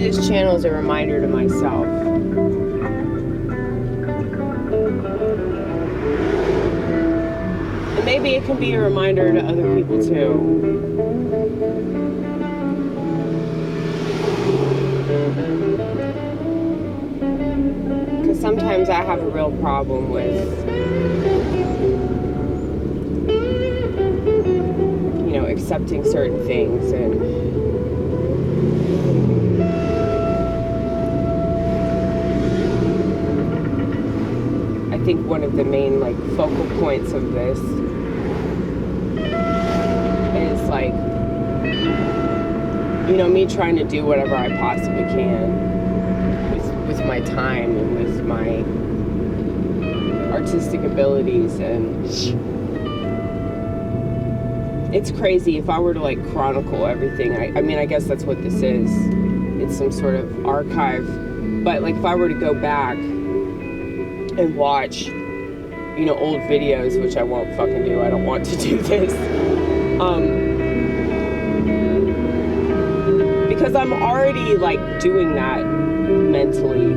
this channel is a reminder to myself. And maybe it can be a reminder to other people too. Because sometimes I have a real problem with, you know, accepting certain things, and I think one of the main like focal points of this is like, you know, me trying to do whatever I possibly can with my time and with my artistic abilities. And it's crazy if I were to like chronicle everything. I mean, I guess that's what this is. It's some sort of archive. But like if I were to go back and watch, you know, old videos, which I won't fucking do. I don't want to do this. Because I'm already like doing that mentally.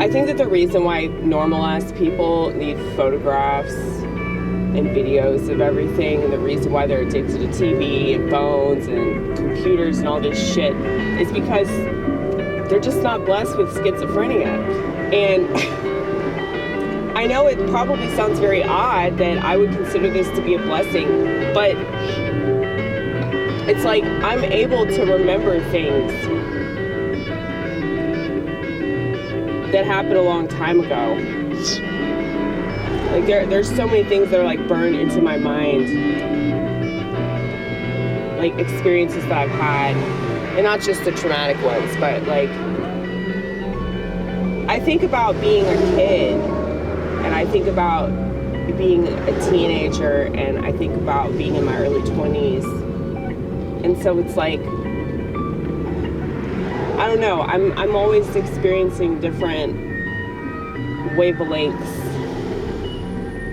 I think that the reason why normal ass people need photographs and videos of everything, and the reason why they're addicted to TV and phones and computers and all this shit, is because they're just not blessed with schizophrenia. And I know it probably sounds very odd that I would consider this to be a blessing, but it's like I'm able to remember things that happened a long time ago. Like there's so many things that are like burned into my mind, like experiences that I've had, and not just the traumatic ones, but like I think about being a kid, and I think about being a teenager, and I think about being in my early 20s. And so it's like, I don't know, I'm always experiencing different wavelengths.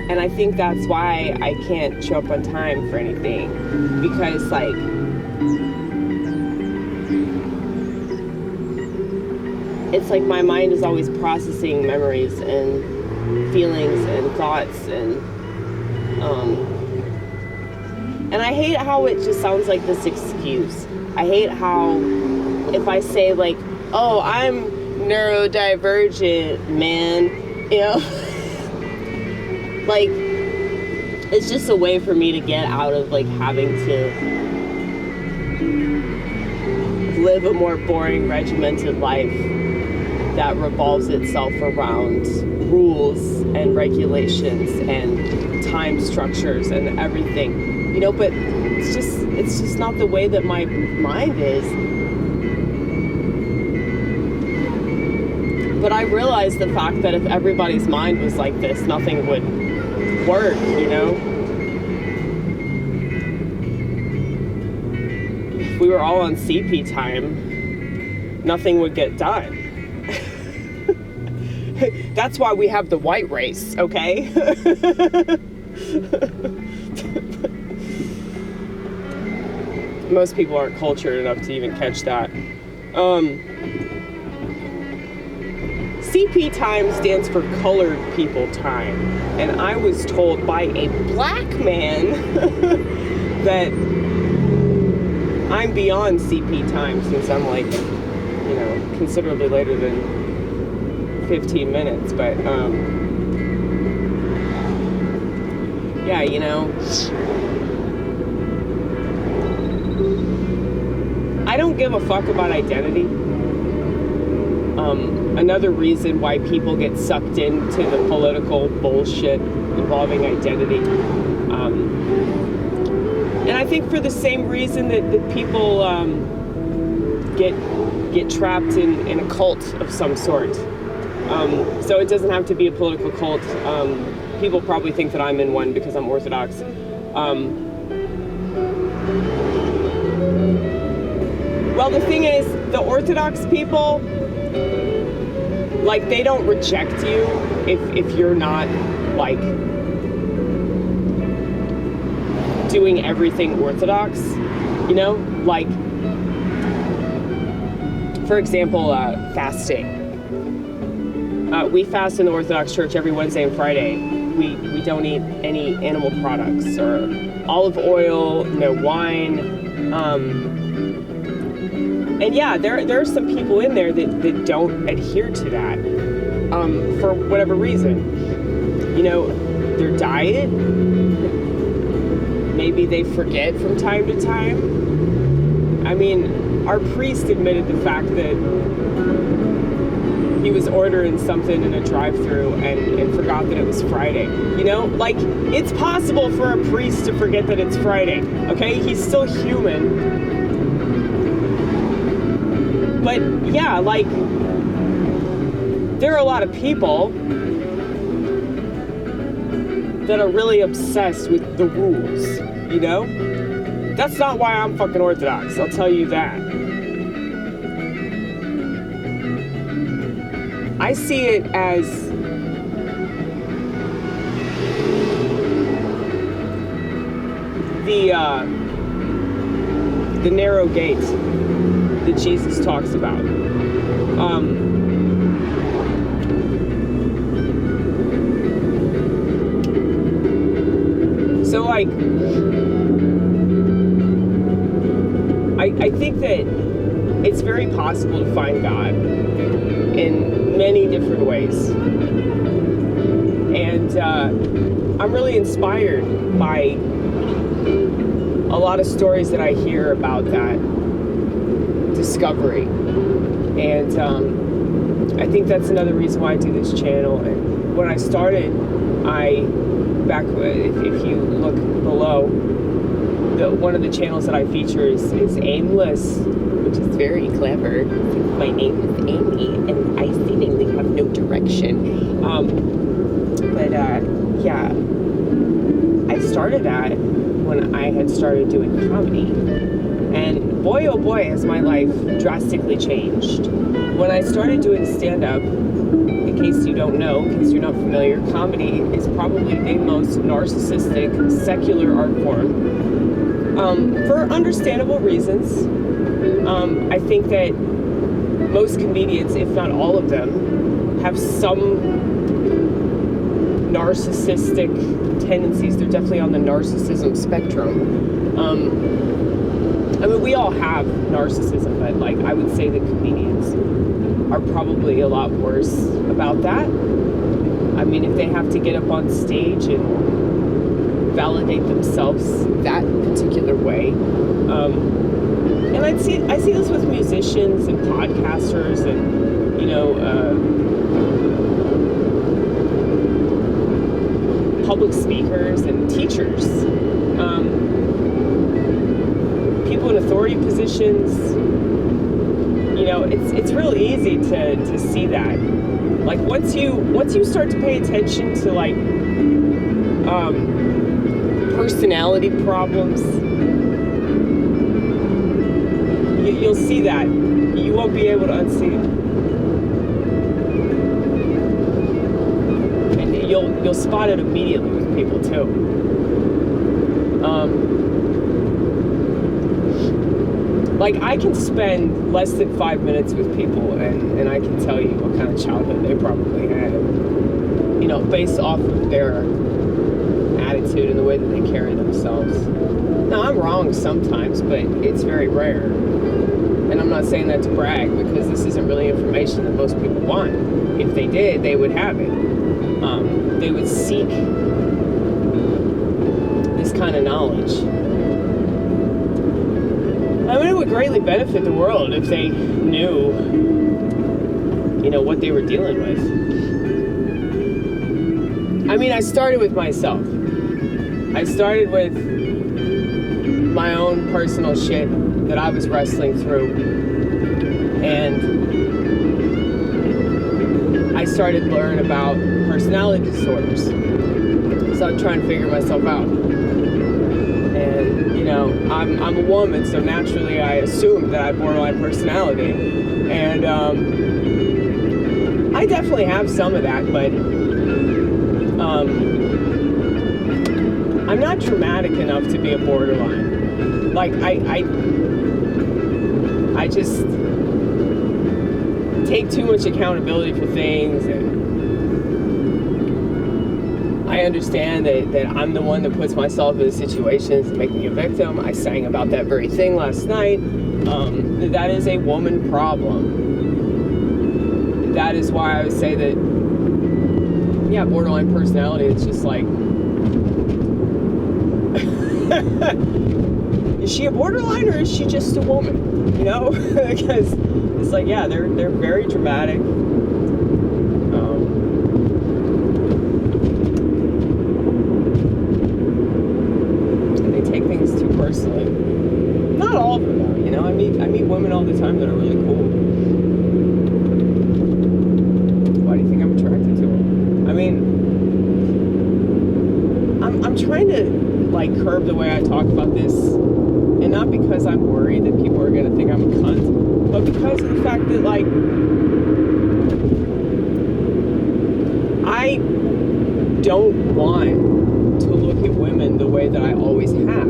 And I think that's why I can't show up on time for anything. Because like, it's like my mind is always processing memories and feelings and thoughts, and I hate how it just sounds like this excuse. I hate how if I say like, oh, I'm neurodivergent, man, you know, like it's just a way for me to get out of like having to live a more boring, regimented life that revolves itself around rules and regulations and time structures and everything. You know, but it's just not the way that my mind is. But I realized the fact that if everybody's mind was like this, nothing would work, you know? If we were all on CP time, nothing would get done. That's why we have the white race, okay? Most people aren't cultured enough to even catch that. CP time stands for colored people time. And I was told by a black man that I'm beyond CP time, since I'm like, you know, considerably later than 15 minutes. But, yeah, you know, I don't give a fuck about identity. Another reason why people get sucked into the political bullshit involving identity. And I think for the same reason that people get trapped in a cult of some sort. So it doesn't have to be a political cult. People probably think that I'm in one because I'm Orthodox. Well, the thing is, the Orthodox people, like, they don't reject you if you're not, like, doing everything Orthodox, you know? Like, For example, fasting. We fast in the Orthodox Church every Wednesday and Friday. We don't eat any animal products or olive oil, no wine. And yeah, there are some people in there that don't adhere to that for whatever reason. You know, their diet, maybe they forget from time to time. I mean, our priest admitted the fact that he was ordering something in a drive-thru and forgot that it was Friday. You know, like, it's possible for a priest to forget that it's Friday, okay? He's still human. But yeah, like, there are a lot of people that are really obsessed with the rules, you know? That's not why I'm fucking Orthodox, I'll tell you that. I see it as the narrow gate that Jesus talks about. So like, I think that it's very possible to find God in many different ways. And I'm really inspired by a lot of stories that I hear about that discovery. And I think that's another reason why I do this channel. And when I started, if you look below, one of the channels that I feature is Aimless, which is very clever. My name is Amy, and I seemingly have no direction. Yeah, I started that when I had started doing comedy. And boy, oh boy, has my life drastically changed. When I started doing stand-up, in case you don't know, in case you're not familiar, comedy is probably the most narcissistic, secular art form. For understandable reasons. I think that most comedians, if not all of them, have some narcissistic tendencies. They're definitely on the narcissism spectrum. I mean, we all have narcissism, but like, I would say that comedians are probably a lot worse about that. I mean, if they have to get up on stage and validate themselves that particular way. And I see this with musicians and podcasters and, you know, public speakers and teachers. People in authority positions. You know, it's real easy to see that. Like, once you start to pay attention to, like, personality problems, you'll see that. You won't be able to unsee it. And you'll spot it immediately with people too. Like, I can spend less than 5 minutes with people and I can tell you what kind of childhood they probably had. You know, based off of their attitude and the way that they carry themselves. Now, I'm wrong sometimes, but it's very rare. And I'm not saying that to brag, because this isn't really information that most people want. If they did, they would have it. They would seek this kind of knowledge. I mean, it would greatly benefit the world if they knew, you know, what they were dealing with. I mean, I started with myself. I started with my own personal shit that I was wrestling through. And I started to learn about personality disorders. So I'm trying to figure myself out. And, you know, I'm a woman, so naturally I assumed that I had borderline personality. And I definitely have some of that, but I'm not dramatic enough to be a borderline. Like, I just, take too much accountability for things, and I understand that I'm the one that puts myself in situations to make me a victim. I sang about that very thing last night. That is a woman problem. That is why I would say that, yeah, borderline personality, it's just like, is she a borderline or is she just a woman? You know? Because it's like, yeah, they're very dramatic. And they take things too personally. Not all of them, though. You know, I meet women all the time that are really cool. Why do you think I'm attracted to them? I mean, I'm trying to like curb the way I talk about this, and not because I'm worried that people are gonna think I'm a cunt, but because of the fact that, like, I don't want to look at women the way that I always have.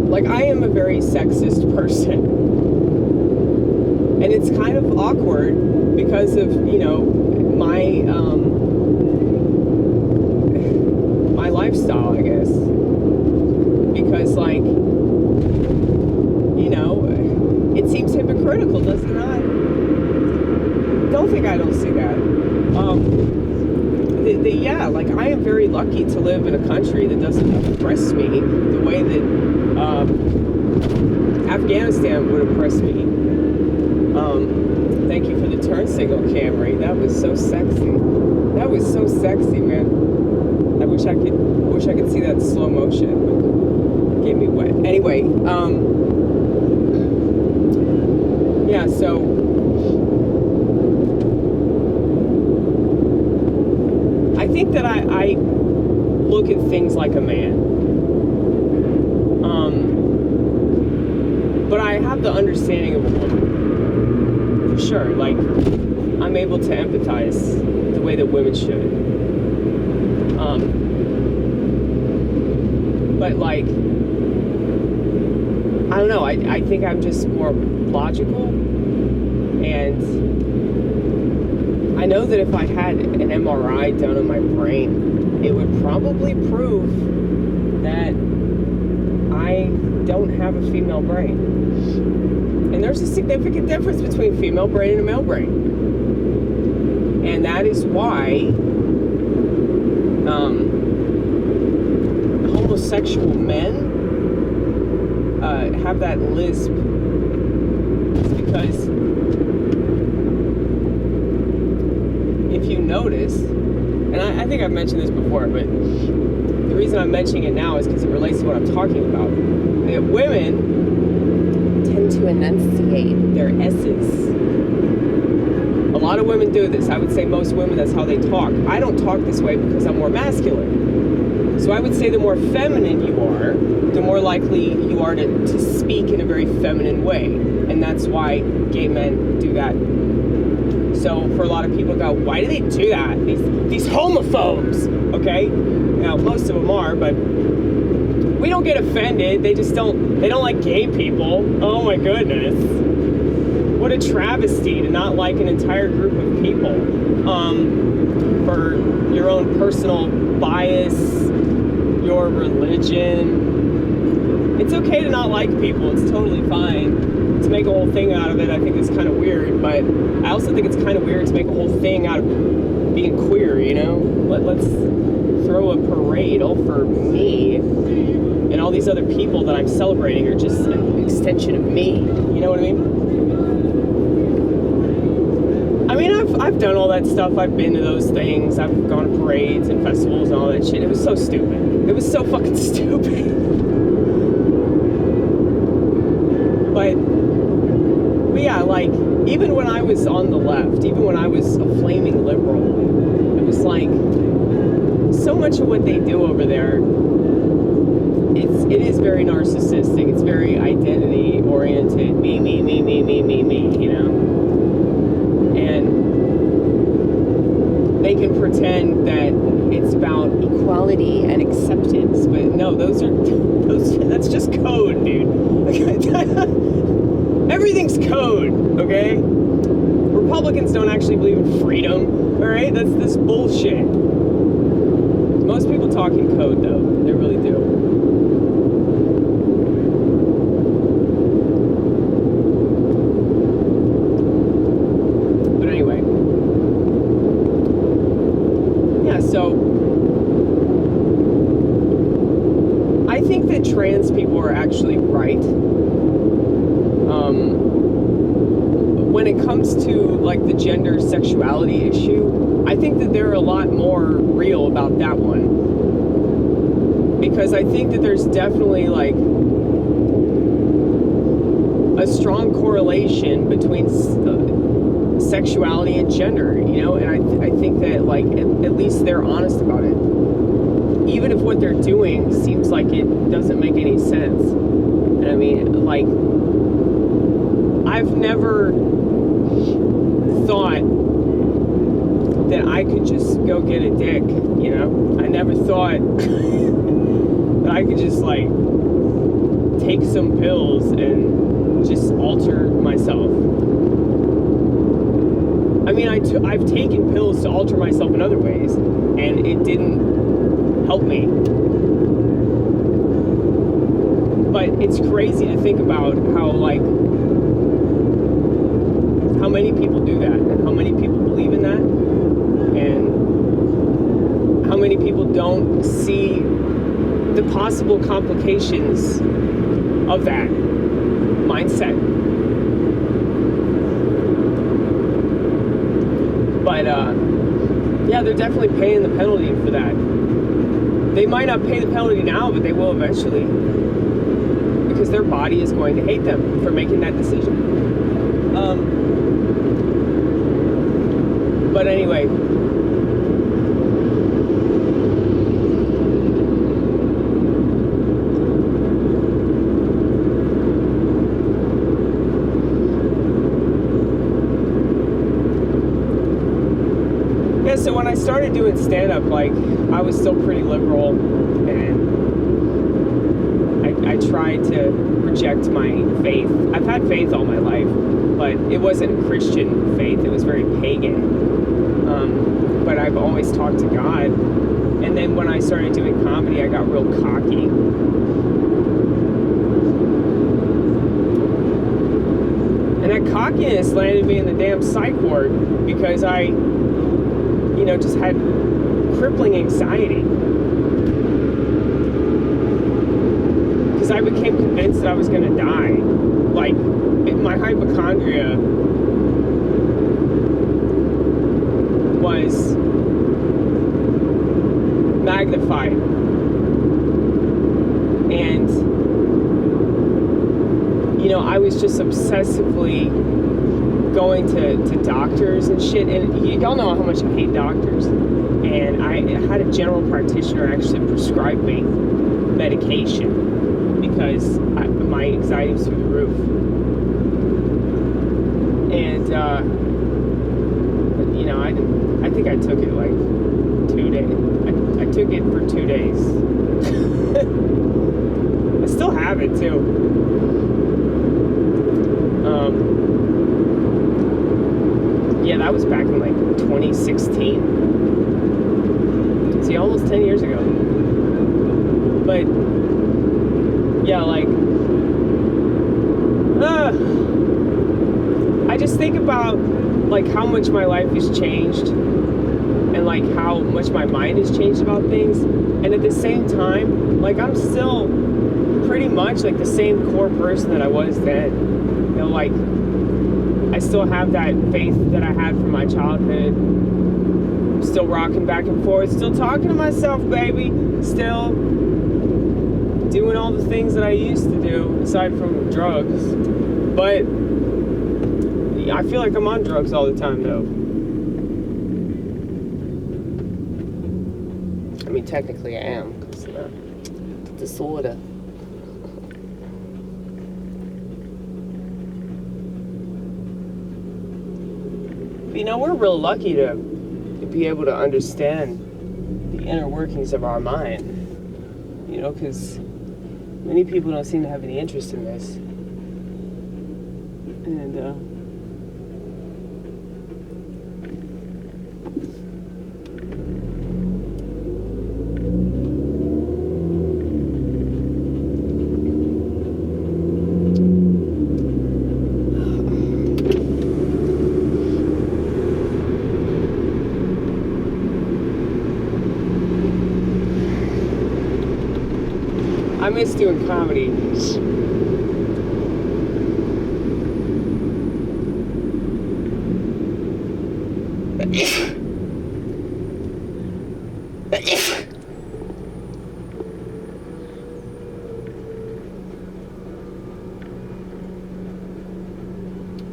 Like, I am a very sexist person, and it's kind of awkward because of, you know, my my lifestyle, I guess. Because, like, you know, it seems hypocritical, does it not? Don't think I don't see that. Yeah, like, I am very lucky to live in a country that doesn't oppress me the way that Afghanistan would oppress me. Thank you for the turn signal, Camry. That was so sexy. That was so sexy, man. I wish I could see that in slow motion. But get me wet. Anyway, yeah, so I think that I look at things like a man. But I have the understanding of a woman. For sure. Like, I'm able to empathize the way that women should. But, like, I don't know, I think I'm just more logical, and I know that if I had an MRI done on my brain, it would probably prove that I don't have a female brain. And there's a significant difference between a female brain and a male brain. And that is why homosexual men have that lisp. It's because if you notice, and I think I've mentioned this before, but the reason I'm mentioning it now is because it relates to what I'm talking about. That women tend to enunciate their S's. A lot of women do this. I would say most women, that's how they talk. I don't talk this way because I'm more masculine. So I would say the more feminine you are, the more likely you are to speak in a very feminine way. And that's why gay men do that. So for a lot of people go, why do they do that? These homophobes, okay? Now, most of them are, but we don't get offended. They don't like gay people. Oh my goodness. What a travesty to not like an entire group of people for your own personal bias, your religion. It's okay to not like people. It's totally fine. To make a whole thing out of it, I think it's kind of weird, but I also think it's kind of weird to make a whole thing out of being queer, you know? Let's throw a parade all for me, and all these other people that I'm celebrating are just an extension of me. You know what I mean? I mean, I've done all that stuff. I've been to those things. I've gone to parades and festivals and all that shit. It was so stupid. It was so fucking stupid. But yeah, like, even when I was on the left, even when I was a flaming liberal, it was like, so much of what they do over there, it is very narcissistic. It's very identity oriented. Me, you know? And they can pretend that it's about equality and acceptance, but no, that's just code, dude. Everything's code, okay? Republicans don't actually believe in freedom, all right? That's this bullshit. Most people talk in code, though. They really do. But anyway. Yeah, so I think that trans people are actually right. When it comes to like the gender sexuality issue, I think that they're a lot more real about that one, because I think that there's definitely like a strong correlation between sexuality and gender, you know, and I think that like at least they're honest about it, even if what they're doing seems like it doesn't make any sense. And I mean, like, I've never thought that I could just go get a dick, you know? I never thought that I could just, like, take some pills and just alter myself. I mean, I've taken pills to alter myself in other ways, and it didn't help me. But it's crazy to think about how, like, how many people do that, and how many people believe in that, and how many people don't see the possible complications of that mindset. But yeah, they're definitely paying the penalty for that. They might not pay the penalty now, but they will eventually, because their body is going to hate them for making that decision. But anyway, yeah, so when I started doing stand-up, like, I was still pretty liberal, and I tried to reject my faith. I've had faith all my life, but it wasn't Christian faith, it was very pagan. But I've always talked to God. And then when I started doing comedy, I got real cocky. And that cockiness landed me in the damn psych ward because I, you know, just had crippling anxiety. Because I became convinced that I was going to die. Like, my hypochondria was magnified, and you know, I was just obsessively going to doctors and shit, and y'all know how much I hate doctors, and I had a general practitioner actually prescribe me medication because my anxiety was through the roof. And you know, I think I took it like 2 days. I took it for 2 days. I still have it too. Yeah, that was back in like 2016. See, almost 10 years ago. But yeah, like, I just think about like how much my life has changed, and like how much my mind has changed about things, and at the same time, like, I'm still pretty much like the same core person that I was then. You know, like, I still have that faith that I had from my childhood. I'm still rocking back and forth, still talking to myself, baby, still doing all the things that I used to do aside from drugs. But I feel like I'm on drugs all the time, though. I mean, technically I am, because disorder. You know, we're real lucky to be able to understand the inner workings of our mind. You know, because many people don't seem to have any interest in this. And I miss doing comedy.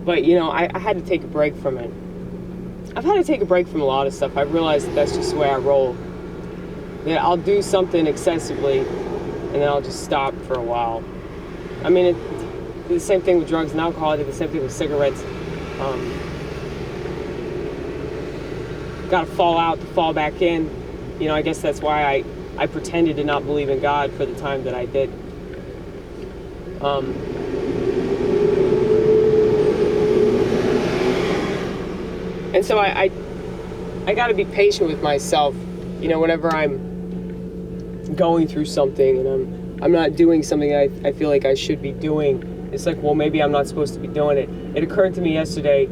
But, you know, I had to take a break from it. I've had to take a break from a lot of stuff. I realized that that's just the way I roll. That I'll do something excessively, and then I'll just stop for a while. I mean, it's the same thing with drugs and alcohol. I did the same thing with cigarettes. Got to fall out to fall back in. You know, I guess that's why I pretended to not believe in God for the time that I did. And so I got to be patient with myself, you know, whenever I'm going through something and I'm not doing something I feel like I should be doing. It's like, well, maybe I'm not supposed to be doing it. It occurred to me yesterday,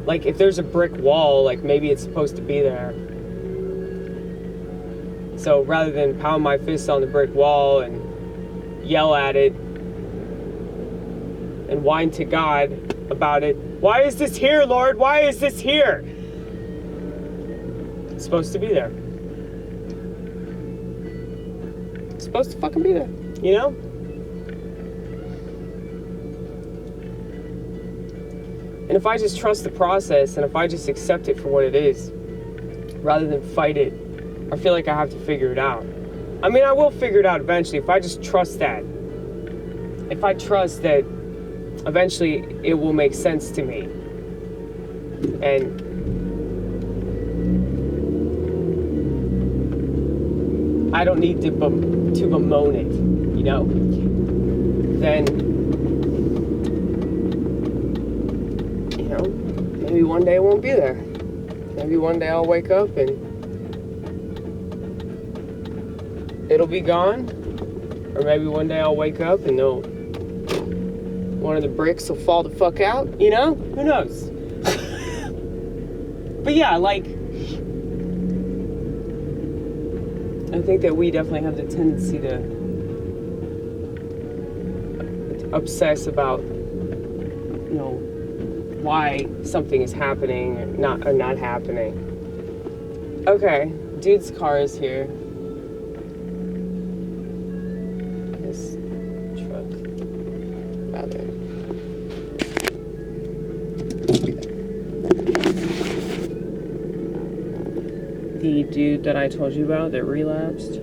like if there's a brick wall, like maybe it's supposed to be there. So rather than pound my fist on the brick wall and yell at it and whine to God about it, why is this here, Lord? Why is this here? It's supposed to be there. It's supposed to fucking be there, you know? And if I just trust the process and if I just accept it for what it is, rather than fight it, I feel like I have to figure it out. I mean, I will figure it out eventually if I just trust that. If I trust that eventually it will make sense to me. And I don't need to bemoan it, you know? Then, you know, maybe one day it won't be there. Maybe one day I'll wake up and it'll be gone. Or maybe one day I'll wake up and one of the bricks will fall the fuck out, you know? Who knows? But yeah, like, I think that we definitely have the tendency to obsess about, you know, why something is happening or not happening. Okay, dude's car is here. His truck, rather. The dude that I told you about that relapsed.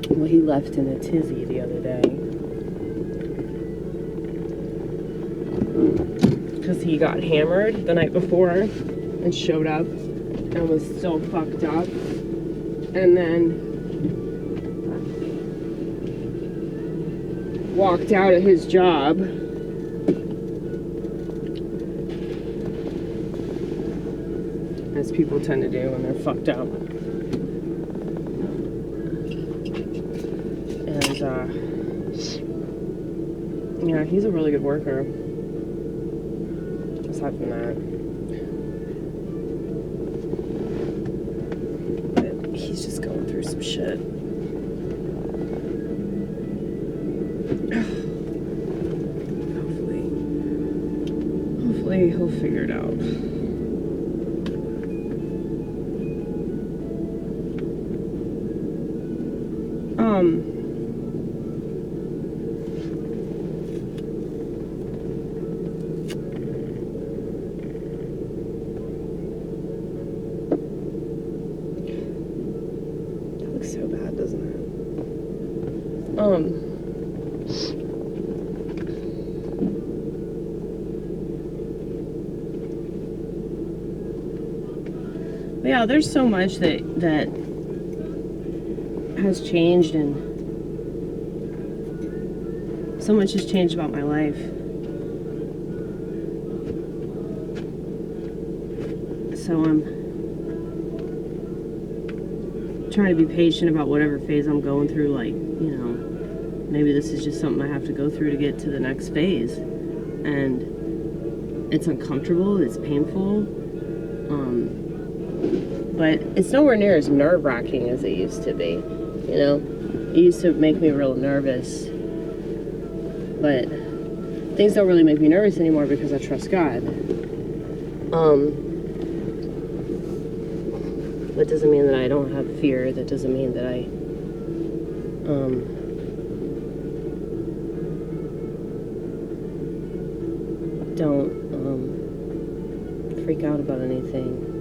Well, he left in a tizzy the other day. Because he got hammered the night before and showed up and was still fucked up. And then walked out of his job. As people tend to do when they're fucked up. And, yeah, he's a really good worker. Aside from that. He's just going through some shit. Hopefully he'll figure it out. That looks so bad, doesn't it? Yeah, there's so much that has changed, and so much has changed about my life. So I'm trying to be patient about whatever phase I'm going through. Like, you know, maybe this is just something I have to go through to get to the next phase. And it's uncomfortable, it's painful, but it's nowhere near as nerve-wracking as it used to be, you know? It used to make me real nervous, but things don't really make me nervous anymore because I trust God. That doesn't mean that I don't have fear. That doesn't mean that I don't freak out about anything.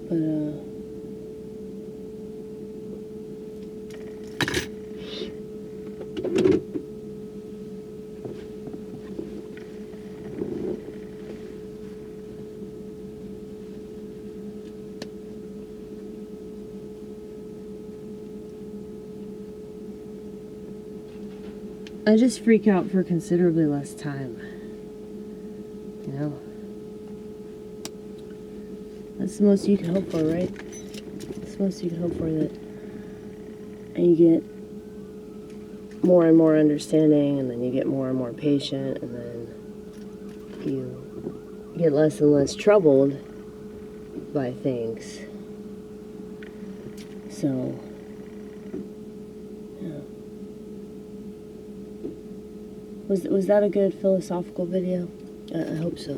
But I just freak out for considerably less time. You know? That's the most you can hope for, right? That's the most you can hope for, that. And you get more and more understanding, and then you get more and more patient, and then you get less and less troubled by things. So, yeah. Was that a good philosophical video? I hope so.